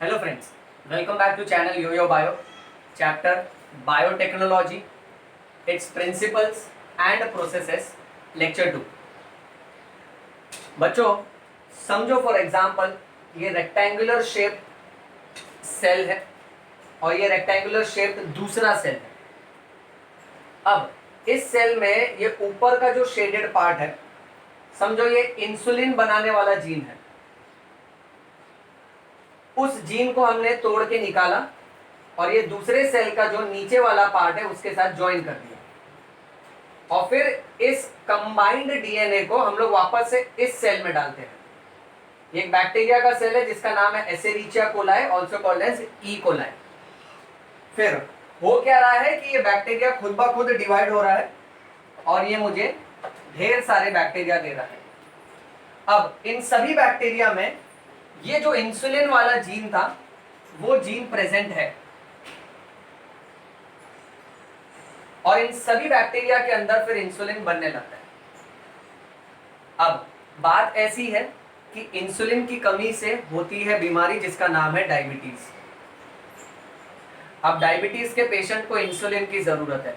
Hello friends, welcome back to channel Yo-Yo Bio, chapter Biotechnology, its principles and processes, lecture 2। बच्चों समझो for example ये rectangular shape cell है और ये rectangular shape दूसरा cell है। अब इस सेल में ये ऊपर का जो शेडेड पार्ट है, समझो ये इंसुलिन बनाने वाला जीन है। उस जीन को हमने तोड़ के निकाला और ये दूसरे सेल का जो नीचे वाला पार्ट है उसके साथ ज्वाइन कर दिया और फिर इस कंबाइंड डीएनए को हम लोग वापस से इस सेल में डालते हैं। ये एक बैक्टीरिया का सेल है जिसका नाम है Escherichia coli, also called as E coli. फिर हो क्या रहा है कि ये बैक्टीरिया खुद ब खुद डिवाइड हो रहा है और ये मुझे ढेर सारे बैक्टीरिया दे रहा है। अब इन सभी बैक्टीरिया में ये जो इंसुलिन वाला जीन था वो जीन प्रेजेंट है और इन सभी बैक्टीरिया के अंदर फिर इंसुलिन बनने लगता है। अब बात ऐसी है कि इंसुलिन की कमी से होती है बीमारी जिसका नाम है डायबिटीज। अब डायबिटीज के पेशेंट को इंसुलिन की जरूरत है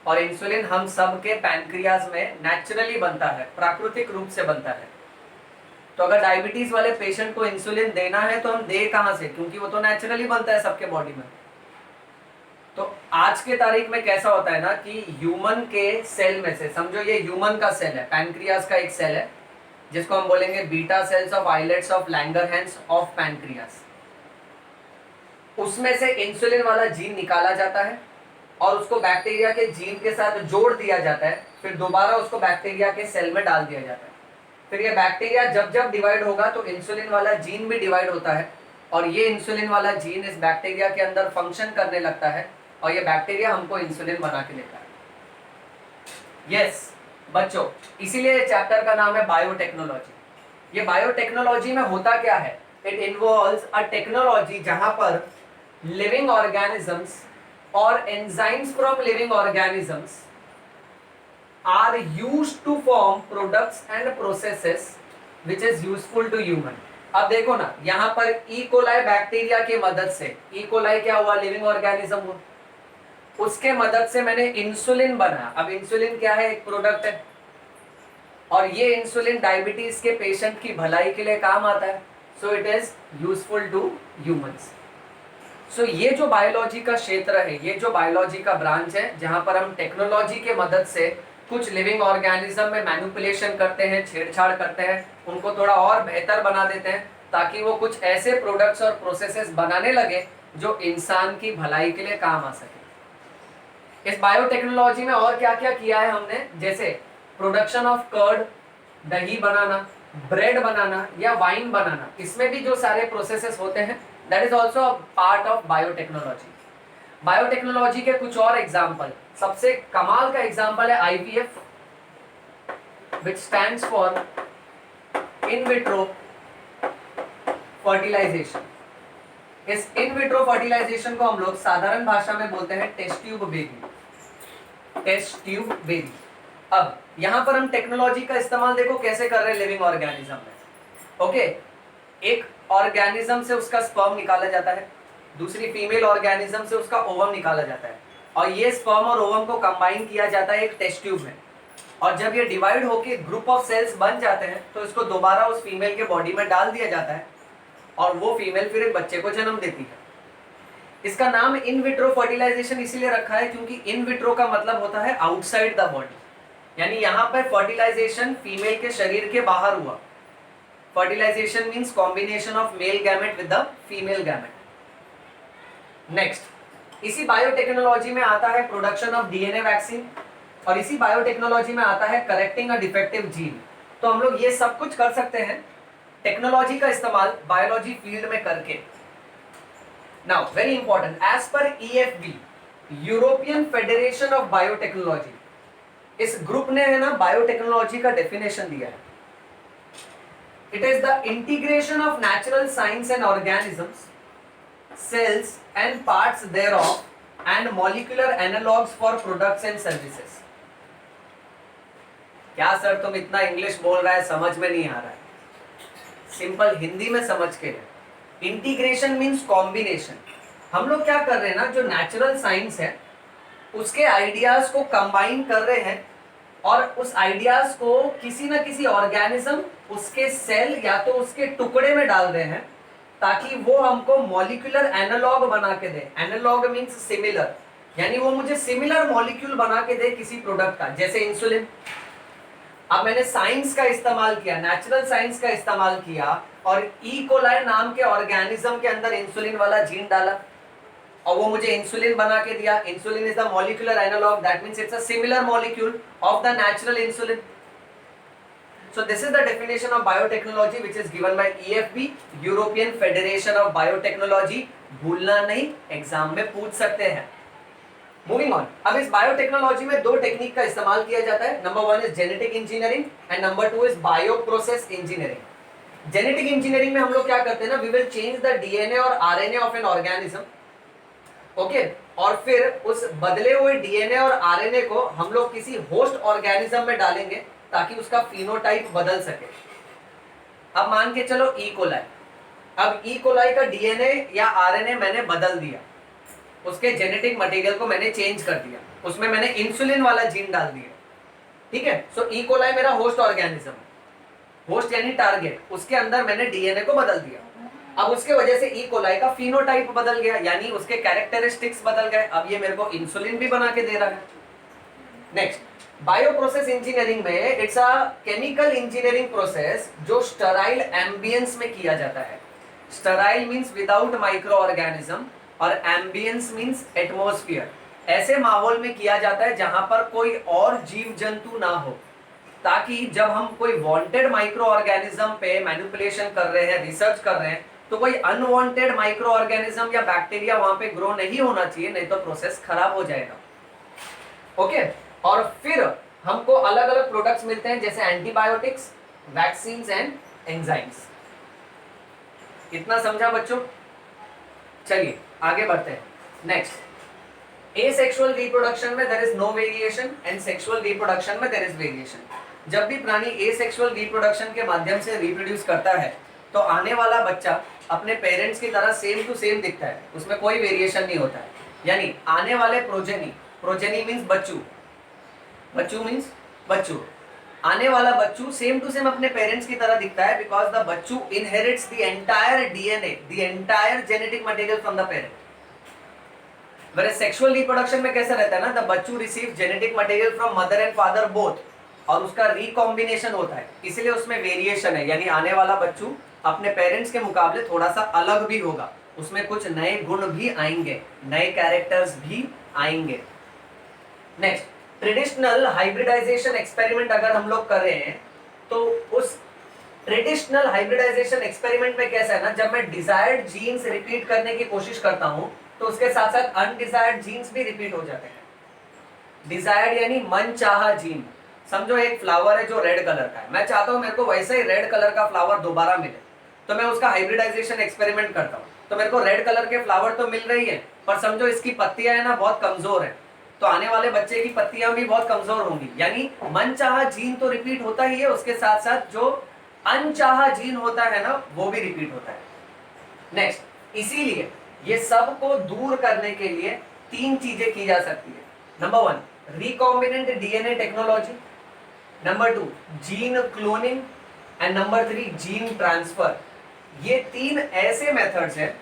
और इंसुलिन हम सब के पैनक्रियाज में नेचुरली बनता है, प्राकृतिक रूप से बनता है। तो अगर डायबिटीज वाले पेशेंट को इंसुलिन देना है तो हम दे कहां से, क्योंकि वो तो नेचुरली बनता है सबके बॉडी में। तो आज के तारीख में कैसा होता है ना कि ह्यूमन के सेल में से, समझो ये ह्यूमन का सेल है, पैनक्रियाज का एक सेल है जिसको हम बोलेंगे beta cells of islets of Langerhans of pancreas. उसमें से इंसुलिन वाला जीन निकाला जाता है और उसको बैक्टीरिया के जीन के साथ जोड़ दिया जाता है, फिर दोबारा उसको बैक्टीरिया के सेल में डाल दिया जाता है। फिर ये बैक्टीरिया जब जब डिवाइड होगा तो इंसुलिन वाला जीन भी डिवाइड होता है और ये इंसुलिन वाला जीन इस बैक्टीरिया के अंदर फंक्शन करने लगता है और ये बैक्टीरिया हमको इंसुलिन बना के देता है। यस बच्चों, इसीलिए चैप्टर का नाम है बायोटेक्नोलॉजी। ये बायोटेक्नोलॉजी में होता क्या है, इट इन्वॉल्व्स अ टेक्नोलॉजी जहां पर लिविंग ऑर्गेनिजम्स और enzymes from living organisms are used to form products and processes which is useful to human। अब देखो ना, यहां पर ई कोलाई बैक्टीरिया के मदद से, ई कोलाई क्या हुआ, लिविंग ऑर्गेनिज्म हुआ, उसके मदद से मैंने इंसुलिन बनाया। अब इंसुलिन क्या है, एक प्रोडक्ट है और ये इंसुलिन डायबिटीज के पेशेंट की भलाई के लिए काम आता है। So it is useful to humans. सो ये जो बायोलॉजी का क्षेत्र है, ये जो बायोलॉजी का ब्रांच है जहां पर हम टेक्नोलॉजी के मदद से कुछ लिविंग ऑर्गेनिज्म में मैनिपुलेशन करते हैं, छेड़छाड़ करते हैं, उनको थोड़ा और बेहतर बना देते हैं ताकि वो कुछ ऐसे प्रोडक्ट्स और प्रोसेसेस बनाने लगे जो इंसान की भलाई के लिए काम आ सके। इस बायोटेक्नोलॉजी में और क्या क्या किया है हमने, जैसे प्रोडक्शन ऑफ कर्ड, दही बनाना, ब्रेड बनाना या वाइन बनाना, इसमें भी जो सारे प्रोसेसेस होते हैं that is also part of biotechnology. Biotechnology के कुछ और एग्जाम्पल, सबसे कमाल का एग्जाम्पल है IVF, which stands for in vitro fertilization. इस इन विट्रो फर्टिलाइजेशन को हम लोग साधारण भाषा में बोलते हैं test tube baby, test tube baby. अब यहां पर हम टेक्नोलॉजी का इस्तेमाल देखो कैसे कर रहे हैं लिविंग ऑर्गेनिज्म में। ओके, एक ऑर्गेनिज्म से उसका स्पर्म निकाला जाता है, दूसरी फीमेल ऑर्गेनिज्म से उसका ओवम निकाला जाता है और ये स्पर्म और ओवम को कंबाइन किया जाता है एक टेस्ट ट्यूब में। और जब ये डिवाइड होकर ग्रुप ऑफ सेल्स बन जाते हैं तो इसको दोबारा उस फीमेल के बॉडी में डाल दिया जाता है और वो फीमेल फिर एक बच्चे को जन्म देती है। इसका नाम इन विट्रो फर्टिलाइजेशन इसीलिए रखा है क्योंकि इन विट्रो का मतलब होता है आउटसाइड द बॉडी, यानी यहाँ पर फर्टिलाइजेशन फीमेल के शरीर के बाहर हुआ। Fertilization means combination of male gamete with the female gamete. Next, इसी बायोटेक्नोलॉजी में आता है प्रोडक्शन ऑफ डीएनए वैक्सीन और इसी बायोटेक्नोलॉजी में आता है करेक्टिंग अ डिफेक्टिव जीन। तो हम लोग ये सब कुछ कर सकते हैं टेक्नोलॉजी का इस्तेमाल बायोलॉजी फील्ड में करके। Now very important, as per EFB, European Federation of Biotechnology, इस ग्रुप ने है ना बायोटेक्नोलॉजी का डेफिनेशन दिया है। It is the integration of natural science and organisms, cells and parts thereof and molecular analogues for products and services। क्या sir तुम इतना इंग्लिश बोल रहा है, समझ में नहीं आ रहा है, सिंपल हिंदी में समझ के इंटीग्रेशन मीन्स कॉम्बिनेशन। हम लोग क्या कर रहे हैं ना, जो नेचुरल साइंस है उसके आइडियाज को कंबाइन कर रहे हैं और उस आइडियाज को किसी ना किसी ऑर्गेनिज्म उसके सेल या तो उसके टुकड़े में डाल रहे हैं ताकि वो हमको मॉलिक्यूलर एनालॉग बना के दे। एनालॉग मींस सिमिलर, यानी वो मुझे सिमिलर मॉलिक्यूल बना के दे किसी प्रोडक्ट का, जैसे इंसुलिन। अब मैंने साइंस का इस्तेमाल किया, नेचुरल साइंस का इस्तेमाल किया और ई कोलाई नाम के ऑर्गेनिज्म के अंदर इंसुलिन वाला जीन डाला और वो मुझे इंसुलिन बना के दिया। Insulin is the molecular analog, that means it's a similar molecule of the natural insulin. So this is the definition of biotechnology which is given by EFB, European Federation of Biotechnology। भूलना नहीं, exam में पूछ सकते हैं। Moving on, अब इस biotechnology में दो टेक्निक का इस्तेमाल किया जाता है। Number 1 is genetic engineering and number 2 is bio process engineering. Genetic engineering में हम लोग क्या करते हैं ना, we will change the DNA और RNA of an organism, okay, और फिर उस बदले हुए डीएनए और आरएनए को हम लोग किसी होस्ट ऑर्गेनिज्म में डालेंगे ताकि उसका फिनोटाइप बदल सके। अब मान के चलो ई कोलाई, अब ई कोलाई का डीएनए या आरएनए मैंने बदल दिया, उसके जेनेटिक मटेरियल को मैंने चेंज कर दिया, उसमें मैंने इंसुलिन वाला जीन डाल दिया, ठीक है। सो ई कोलाई मेरा होस्ट ऑर्गेनिज्म, होस्ट यानी टारगेट, उसके अंदर मैंने डीएनए को बदल दिया। अब उसके वजह से ई कोलाई का फिनोटाइप बदल गया, यानी उसके कैरेक्टरिस्टिक्स बदल गए। अब ये मेरे को इंसुलिन भी बना के दे रहा है। नेक्स्ट, बायो प्रोसेस इंजीनियरिंग में it's a chemical engineering process जो स्टराइल एम्बियंस में किया जाता है। Sterlite means without micro organism और एम्बियंस मींस एटमॉस्फेयर। ऐसे माहौल में किया जाता है जहां पर कोई और जीव जंतु ना हो, ताकि जब हम कोई वांटेड माइक्रो ऑर्गेनिज्म पे मैनिपुलेशन कर रहे हैं, रिसर्च कर रहे हैं, तो कोई अनवांटेड माइक्रो ऑर्गेनिज्म या बैक्टीरिया वहां पे ग्रो नहीं होना चाहिए, नहीं तो प्रोसेस खराब हो जाएगा, ओके। और फिर हमको अलग अलग प्रोडक्ट्स मिलते हैं जैसे एंटीबायोटिक्स, वैक्सीन्स एंड एंजाइम्स। इतना समझा बच्चों? चलिए आगे बढ़ते हैं। नेक्स्ट, एसेक्सुअल रिप्रोडक्शन में there is no variation and sexual reproduction में देयर इज वेरिएशन। जब भी प्राणी एसेक्सुअल रिप्रोडक्शन के माध्यम से रिप्रोड्यूस करता है तो आने वाला बच्चा अपने पेरेंट्स की तरह सेम टू सेम दिखता है, उसमें कोई वेरिएशन नहीं होता है। यानी आने वाले प्रोजेनी, प्रोजेनी मींस बच्चू, बच्चू मींस बच्चू, आने वाला बच्चू सेम टू सेम अपने पेरेंट्स की तरह दिखता है because the Bachchu inherits the entire DNA, the entire genetic material from the parent. Whereas sexual reproduction में कैसा रहता है ना, the Bachchu receive genetic material from mother and father both, और उसका रिकॉम्बिनेशन होता है, इसलिए उसमें वेरिएशन है। यानी आने वाला बच्चू अपने पेरेंट्स के मुकाबले थोड़ा सा अलग भी होगा, उसमें कुछ नए गुण भी आएंगे, नए कैरेक्टर्स भी आएंगे। नेक्स्ट, ट्रेडिशनल हाइब्रिडाइजेशन एक्सपेरिमेंट अगर हम लोग कर रहे हैं तो उस ट्रेडिशनल हाइब्रिडाइजेशन एक्सपेरिमेंट में कैसा है ना, जब मैं डिजायर्ड जीन्स रिपीट करने की कोशिश करता हूं तो उसके साथ साथ अनडिजायर्ड जीन्स भी रिपीट हो जाते हैं। डिजायर्ड यानी मनचाहा जीन, समझो एक फ्लावर है जो रेड कलर का है, मैं चाहता हूं मेरे को वैसा ही रेड कलर का फ्लावर दोबारा मिले, तो मैं उसका हाइब्रिडाइजेशन एक्सपेरिमेंट करता हूं। तो मेरे को रेड कलर के फ्लावर तो मिल रही है, पर समझो इसकी पत्तियां है ना बहुत कमजोर है, तो आने वाले बच्चे की पत्तियां भी बहुत कमजोर होंगी। यानी मनचाहा जीन तो रिपीट होता ही है, उसके साथ साथ जो अनचाहा जीन होता है ना वो भी रिपीट होता है। नेक्स्ट, इसीलिए ये सब को दूर करने के लिए 3 चीजें की जा सकती है। Number 1 recombinant DNA technology, number 2 gene cloning and number 3 gene transfer. ये 3 ऐसे मेथड्स हैं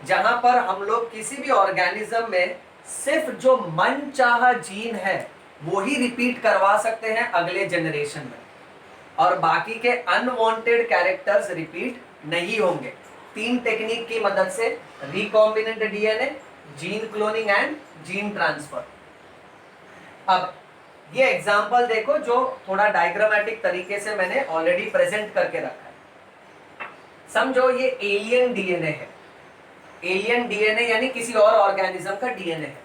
जहां पर हम लोग किसी भी ऑर्गेनिज्म में सिर्फ जो मनचाहा जीन है वो ही रिपीट करवा सकते हैं अगले जनरेशन में, और बाकी के अनवांटेड कैरेक्टर्स रिपीट नहीं होंगे। 3 टेक्निक की मदद से, recombinant DNA, gene cloning and gene transfer. अब ये एग्जांपल देखो जो थोड़ा डायग्रामेटिक तरीके से मैंने ऑलरेडी प्रेजेंट करके रखा है। समझो ये एलियन डीएनए है, एलियन डीएनए यानी किसी और ऑर्गेनिज्म का डीएनए है।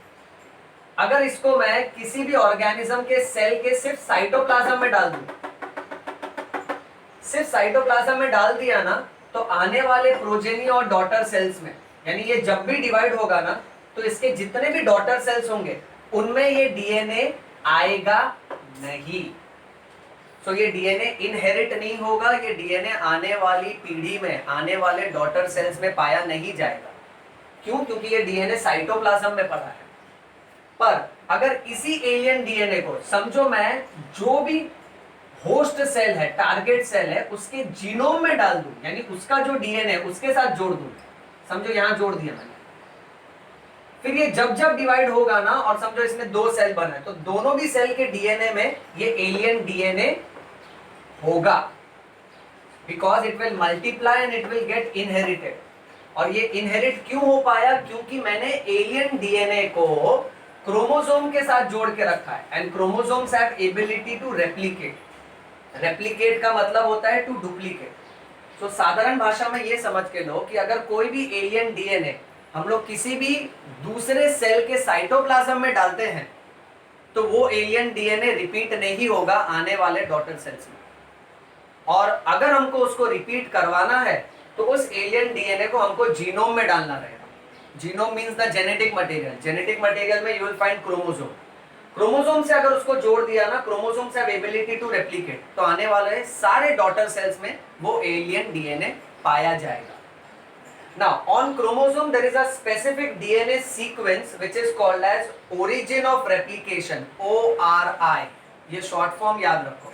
अगर इसको मैं किसी भी ऑर्गेनिज्म के सेल के सिर्फ साइटोप्लाज्म में डाल दूं, सिर्फ साइटोप्लाज्म में डाल दिया ना, तो आने वाले प्रोजेनी और डॉटर सेल्स में, यानी ये जब भी डिवाइड होगा ना तो इसके जितने भी डॉटर सेल्स होंगे उनमें ये डीएनए आएगा नहीं। सो ये डीएनए इनहेरिट नहीं होगा, ये डीएनए आने वाली पीढ़ी में, आने वाले डॉटर सेल्स में पाया नहीं जाएगा। क्यों? क्योंकि ये डीएनए साइटोप्लाज्म में पड़ा है। पर अगर इसी एलियन डीएनए को समझो मैं जो भी होस्ट सेल है, टारगेट सेल है, उसके जीनोम में डाल दूं, यानी उसका जो डीएनए उसके साथ जोड़ दूं, समझो यहां जोड़ दिया मैंने, फिर ये जब जब डिवाइड होगा ना, और समझो इसमें 2 सेल बने, तो दोनों भी सेल के डीएनए में ये एलियन डीएनए होगा, because it will multiply and it will get inherited. और ये इनहेरिट क्यों हो पाया? क्योंकि मैंने एलियन डीएनए को क्रोमोसोम के साथ जोड़ के रखा है, and chromosomes have ability to replicate. Replicate का मतलब होता है टू डुप्लीकेट। तो साधारण भाषा में ये समझ के लो कि अगर कोई भी एलियन डीएनए हम लोग किसी भी दूसरे सेल के साइटोप्लाज्म में डालते हैं, तो वो एलियन डीएनए रिपीट नहीं होगा आने वाले डॉटर सेल्स में। और अगर हमको उसको रिपीट करवाना है तो उस एलियन डीएनए को हमको जीनोम में डालना रहेगा। Genome means the genetic material. Genetic material में you will find chromosome. Chromosome से अगर उसको जोड़ दिया ना, क्रोमोसोम से एबिलिटी टू रेप्लिकेट, तो आने वाले सारे डॉटर सेल्स में वो एलियन डीएनए पाया जाएगा। Now, on chromosome there is a specific DNA sequence which is called as origin of replication, ORI। ये शॉर्ट फॉर्म याद रखो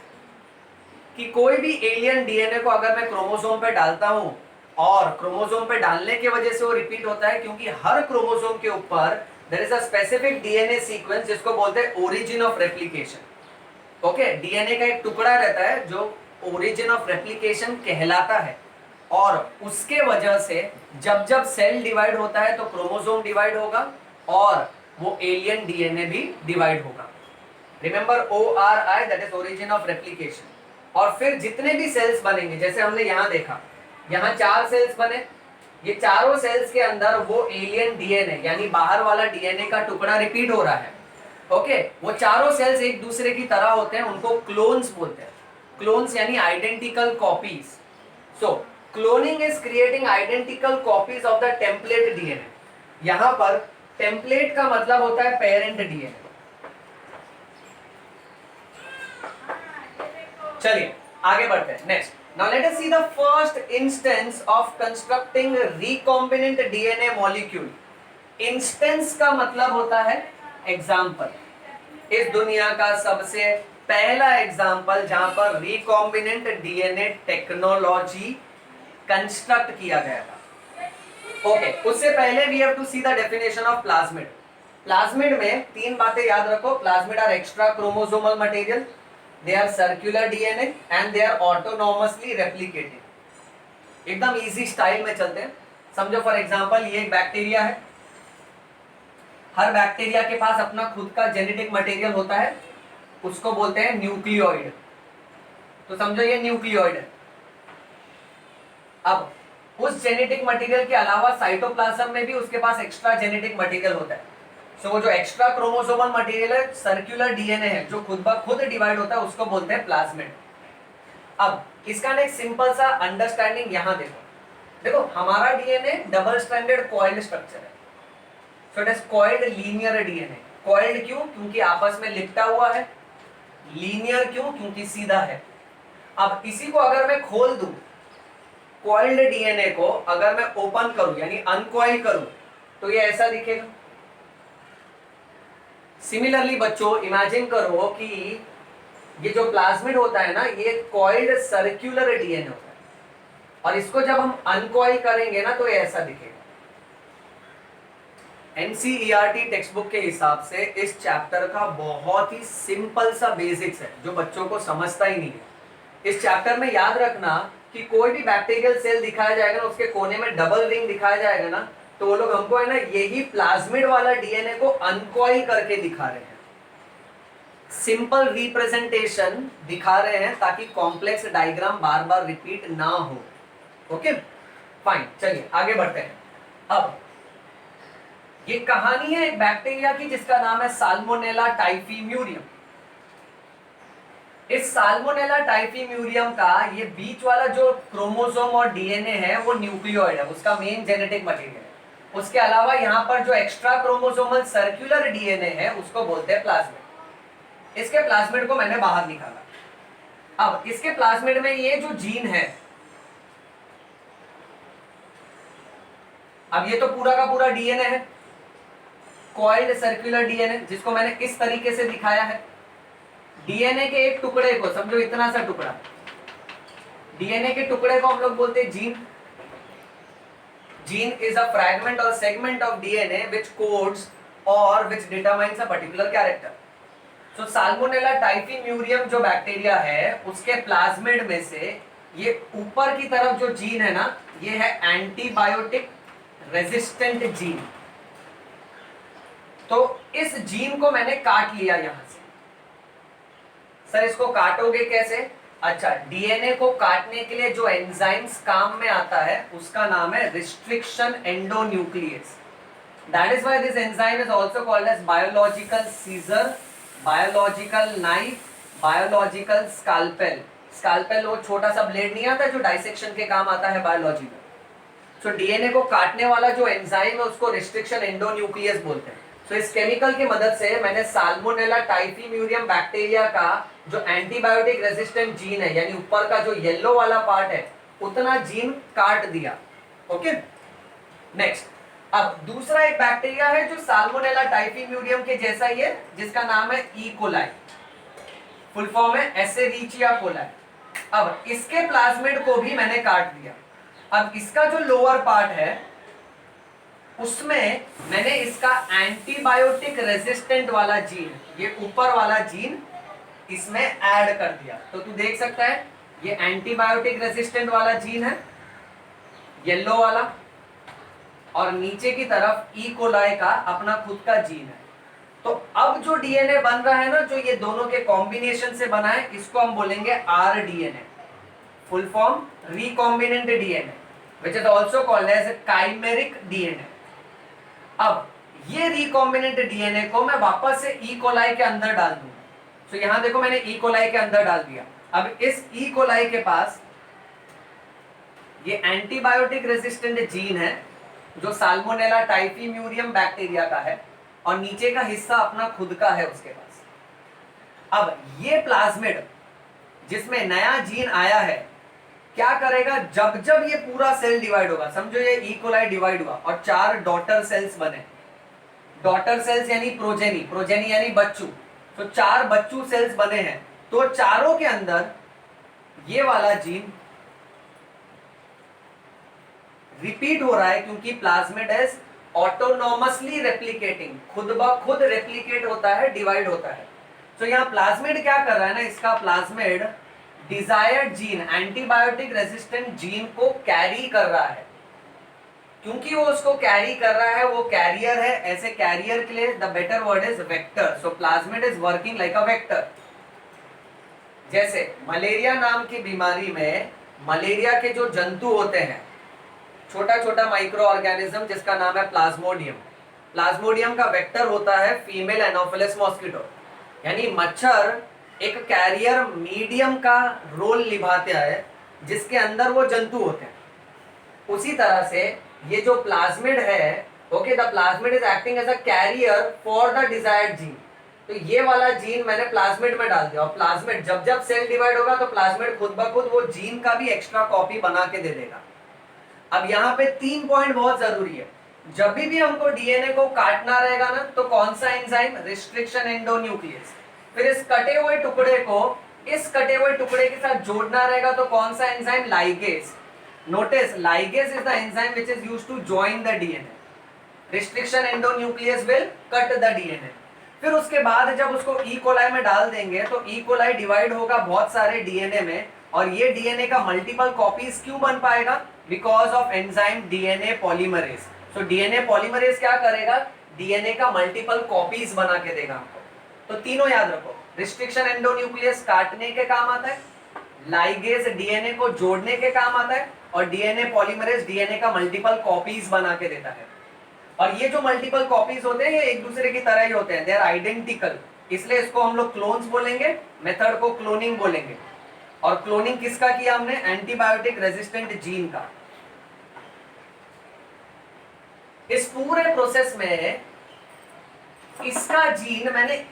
कि कोई भी एलियन डीएनए को अगर मैं क्रोमोसोम पे डालता हूं, और क्रोमोसोम पे डालने की वजह से वो रिपीट होता है, क्योंकि हर क्रोमोसोम के ऊपर there is a specific DNA sequence जिसको बोलते हैं origin of replication. Okay, DNA का एक टुकड़ा रहता है जो ओरिजिन ऑफ रेप्लिकेशन कहलाता है, और उसके वजह से जब जब सेल डिवाइड होता है तो क्रोमोसोम डिवाइड होगा और वो एलियन डीएनए भी डिवाइड होगा। Remember ORI, that is origin of replication. और फिर जितने भी सेल्स बनेंगे, जैसे हमने यहां देखा, यहां 4 सेल्स बने, ये चारों सेल्स के अंदर वो एलियन डीएनए यानी बाहर वाला डीएनए का टुकड़ा रिपीट हो रहा है। ओके, वो चारों सेल्स एक दूसरे की तरह होते हैं, उनको क्लोन्स बोलते हैं। क्लोन्स यानी identical copies. So cloning is creating identical copies of the template DNA. यहां पर टेम्पलेट का मतलब होता है पेरेंट डीएनए। चलिए आगे बढ़ते हैं। Next, now let us see the first instance of constructing recombinant DNA molecule. Instance का मतलब होता है एग्जाम्पल। इस दुनिया का सबसे पहला एग्जाम्पल जहां पर रिकॉम्बिनेंट डीएनए टेक्नोलॉजी कंस्ट्रक्ट किया गया था। ओके, उससे पहले we have to see the definition of plasmid. Plasmid में 3 बातें याद रखो। Plasmid are extra chromosomal material, they are circular DNA and they are autonomously replicating। एकदम इजी स्टाइल में चलते हैं। समझो फॉर एग्जांपल ये एक बैक्टीरिया है, हर बैक्टीरिया के पास अपना खुद का जेनेटिक मटेरियल होता है, उसको बोलते हैं न्यूक्लियोइड। तो समझो ये न्यूक्लियोइड है। अब उस जेनेटिक मटेरियल के अलावा साइटोप्लाज्म में भी उसके पास एक्स्ट्रा जेनेटिक मटेरियल होता है। सो वो जो एक्स्ट्रा क्रोमोसोमल मटेरियल है, सर्कुलर डीएनए है, जो खुद ब खुद डिवाइड होता है, उसको बोलते हैं प्लाज्मिड। अब इसका ना एक सिंपल सा अंडरस्टैंडिंग यहां देखो। देखो हमारा DNA double stranded coiled structure है, so it is coiled linear DNA. Coiled क्यों? क्योंकि आपस में लिपटा हुआ है। लीनियर क्यों? क्योंकि सीधा है। अब इसी को अगर मैं खोल दूं, कॉइल्ड डीएनए को अगर मैं ओपन करूं यानी अनकॉइल करूं, तो ये ऐसा दिखेगा। सिमिलरली बच्चों इमेजिन करो कि ये जो प्लाज्मिड होता है ना, ये कॉइल्ड सर्कुलर डीएनए होता है, और इसको जब हम अनकॉइल करेंगे ना तो ये ऐसा दिखेगा। एनसीईआरटी टेक्स्ट बुक के हिसाब से इस चैप्टर का बहुत ही सिंपल सा बेसिक्स है जो बच्चों को समझता ही नहीं है। इस चैप्टर में याद रखना कि कोई भी बैक्टीरियल सेल दिखाया जाएगा ना, उसके कोने में डबल रिंग दिखाया जाएगा ना, तो वो लोग हमको है ना यही प्लाज्मिड वाला डीएनए को अनकॉइल करके दिखा रहे हैं। सिंपल रिप्रेजेंटेशन दिखा रहे हैं ताकि कॉम्प्लेक्स डायग्राम बार बार रिपीट ना हो। ओके फाइन, चलिए आगे बढ़ते हैं। अब ये कहानी है एक बैक्टीरिया की जिसका नाम है साल्मोनेला टाइफीम्यूरियम। इस साल्मोनेला टाइफीम्यूरियम का ये बीच वाला जो क्रोमोसोम और डीएनए है वो न्यूक्लियोइड है, उसका मेन जेनेटिक मटेरियल है। उसके अलावा यहाँ पर जो एक्स्ट्रा क्रोमोसोमल सर्कुलर डीएनए है उसको बोलते हैं प्लाज्मिड। इसके प्लाज्मिड को मैंने बाहर निकाला। अब इसके प्लाज्मिड में ये जो जीन है, अब ये तो पूरा का पूरा डीएनए है, कॉइल्ड सर्कुलर डीएनए, जिसको मैंने इस तरीके से दिखाया है। डीएनए के एक टुकड़े को समझो, इतना सा टुकड़ा, डीएनए के टुकड़े को हम लोग बोलते हैं gene. Gene is a fragment और segment of DNA which codes और which determines a particular character. So Salmonella typhimurium जो बैक्टीरिया है, उसके प्लाज्मिड में से ये ऊपर की तरफ जो जीन है ना, ये है एंटीबायोटिक रेजिस्टेंट जीन। तो इस जीन को मैंने काट लिया यहां से। सर इसको काटोगे कैसे? अच्छा, डीएनए को काटने के लिए जो एंजाइम्स काम में आता है उसका नाम है restriction endonuclease. That is why this enzyme is also called as biological scissor, biological knife, biological scalpel. Scalpel वो छोटा सा ब्लेड नहीं आता जो डाइसेक्शन के काम आता है बायोलॉजी में। सो डीएनए को काटने वाला जो एंजाइम है उसको रिस्ट्रिक्शन एंडोन्यूक्लियस बोलते हैं। सो इस केमिकल की मदद से मैंने साल्मोनेला टाइफीम्यूरियम बैक्टीरिया का जो एंटीबायोटिक रेजिस्टेंट जीन है, यानी ऊपर का जो येलो वाला पार्ट है, उतना जीन काट दिया। Okay, next. अब दूसरा एक बैक्टीरिया है जो साल्मोनेला टाइफीम्यूरियम के जैसा ही है, जिसका नाम है ई कोलाई, फुल फॉर्म है एसेरिचिया कोलाई। अब इसके प्लाज्मिड को भी मैंने काट दिया। अब इसका जो लोअर पार्ट है उसमें मैंने इसका एंटीबायोटिक रेजिस्टेंट वाला जीन, ये ऊपर वाला जीन इसमें ऐड कर दिया। तो तू देख सकता है ये एंटीबायोटिक रेजिस्टेंट वाला जीन है, येलो वाला, और नीचे की तरफ ई कोलाई का अपना खुद का जीन है। तो अब जो डीएनए बन रहा है ना, जो ये दोनों के कॉम्बिनेशन से बना है, इसको हम बोलेंगे rDNA, full form recombinant DNA, which is also called as chimeric DNA. अब ये रिकॉम्बिनेंट डीएनए को मैं वापस से ई कोलाई के अंदर डाल दूंगा। तो यहां देखो मैंने ई कोलाई के अंदर डाल दिया। अब इस ई कोलाई के पास ये एंटीबायोटिक रेजिस्टेंट जीन है जो साल्मोनेला टाइफीम्यूरियम बैक्टीरिया का है, और नीचे का हिस्सा अपना खुद का है उसके पास। अब ये प्लाज्मिड जिसमें नया जीन आया है क्या करेगा, जब जब ये पूरा सेल डिवाइड होगा, समझो ये ई कोलाई डिवाइड हुआ और 4 डॉटर सेल्स बने। डॉटर सेल्स यानी प्रोजेनी, प्रोजेनी यानी बच्चू। तो 4 बच्चू सेल्स बने हैं, तो चारों के अंदर ये वाला जीन रिपीट हो रहा है, क्योंकि प्लाज्मिड इज ऑटोनोमसली रेप्लिकेटिंग, खुद ब खुद रेप्लिकेट होता है, डिवाइड होता है। तो यहां प्लाज्मिड क्या कर रहा है ना, इसका plasmid desired gene, antibiotic resistant gene को कैरी कर रहा है। क्योंकि वो उसको कैरी कर रहा है, वो कैरियर है, ऐसे कैरियर के लिए the better word is vector. So plasmid is working like a vector. जैसे मलेरिया नाम की बीमारी में मलेरिया के जो जंतु होते हैं, छोटा छोटा माइक्रो ऑर्गेनिज्म जिसका नाम है प्लाज्मोडियम, प्लाज्मोडियम का वेक्टर होता है फीमेल एनोफिलस मॉस्किटो, यानी मच्छर एक कैरियर मीडियम का रोल निभाते हैं जिसके अंदर वो जंतु होते हैं। उसी तरह से ये जो प्लाज्मिड है, okay, the plasmid is acting as a carrier for the desired gene. तो ये वाला जीन मैंने प्लाज्मिड में डाल दिया, और प्लाज्मिड जब जब सेल डिवाइड होगा तो प्लाज्मिड खुद ब खुद वो जीन का भी एक्स्ट्रा कॉपी बना के दे देगा। अब यहाँ पे 3 पॉइंट बहुत जरूरी है। जब भी हमको डीएनए को काटना रहेगा ना, तो कौन सा एंजाइम, रिस्ट्रिक्शन एंडोन्यूक्लियस। फिर इस कटे हुए टुकड़े को इस कटे हुए टुकड़े के साथ जोड़ना रहेगा, तो कौन सा enzyme, ligase. Notice ligase is the enzyme which is used to join the DNA. Restriction endonuclease will cut the DNA. फिर उसके बाद जब उसको ई कोलाई में डाल देंगे तो ई कोलाई डिवाइड होगा बहुत सारे डीएनए में, और ये डीएनए का मल्टीपल कॉपीज क्यों बन पाएगा, because of enzyme DNA polymerase. So DNA polymerase क्या करेगा, डीएनए का मल्टीपल कॉपीज बना के देगा हमको। तो तीनों याद रखो, रिस्ट्रिक्शन एंडोन्यूक्लियस काटने के काम आता है, लाइगेज डीएनए को जोड़ने के काम आता है, और डीएनए पॉलीमरेज डीएनए का मल्टीपल कॉपीज बना के देता है। और ये जो मल्टीपल कॉपीज होते हैं ये एक दूसरे की तरह ही होते हैं, दे आर आइडेंटिकल, इसलिए इसको हम लोग क्लोन्स बोलेंगे, मेथड को क्लोनिंग बोलेंगे। और क्लोनिंग किसका किया हमने, एंटीबायोटिक रेजिस्टेंट जीन का। इस पूरे प्रोसेस में इसका जीन मैंने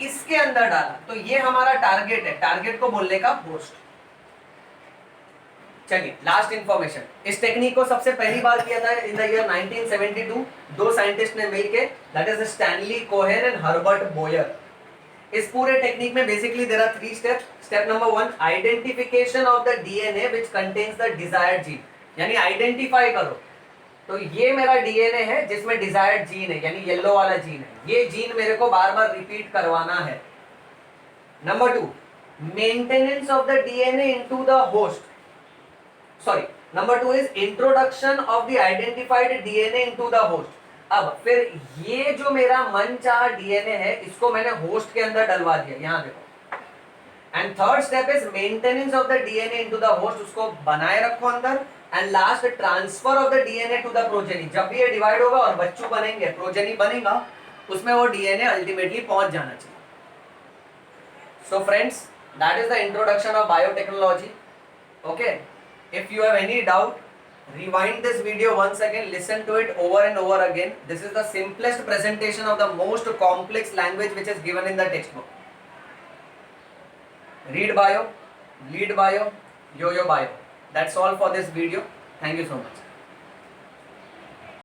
इसके अंदर डाला, तो ये हमारा टारगेट है, टारगेट को बोलने का होस्ट। चलिए लास्ट इंफॉर्मेशन, इस टेक्निक को सबसे पहली बार किया था इन द ईयर 1972, दो साइंटिस्ट ने मिलके, that is Stanley Cohen and Herbert Boyer. इस पूरे टेक्निक में basically there are 3 steps. Step number 1, identification of the DNA which contains the desired gene, यानी आइडेंटिफाई करो, तो ये मेरा डीएनए है जिसमें डिजायर्ड जीन है, यानी येलो वाला जीन है, ये जीन मेरे को बार बार रिपीट करवाना है। Number 2, maintenance of the DNA into the host, sorry, number 2 is introduction of the identified DNA into the host. अब फिर ये जो मेरा मनचाहा डीएनए है, इसको मैंने होस्ट के अंदर डलवा दिया, यहां देखो। And third step is maintenance of the DNA into the host, उसको बनाए रखो अंदर। And last, transfer of the DNA to the progeny, जब भी ये डिवाइड होगा और बच्चों बनेंगे, प्रोजेनी बनेगा, उसमें वो डीएनए अल्टीमेटली पहुंच जाना चाहिए। So friends, that is the introduction of biotechnology. Okay, if you have any doubt, rewind this video once again, listen to it over and over again. This is the simplest presentation of the most complex language which is given in the textbook. Read bio, lead bio, yo-yo bio. That's all for this video. Thank you so much.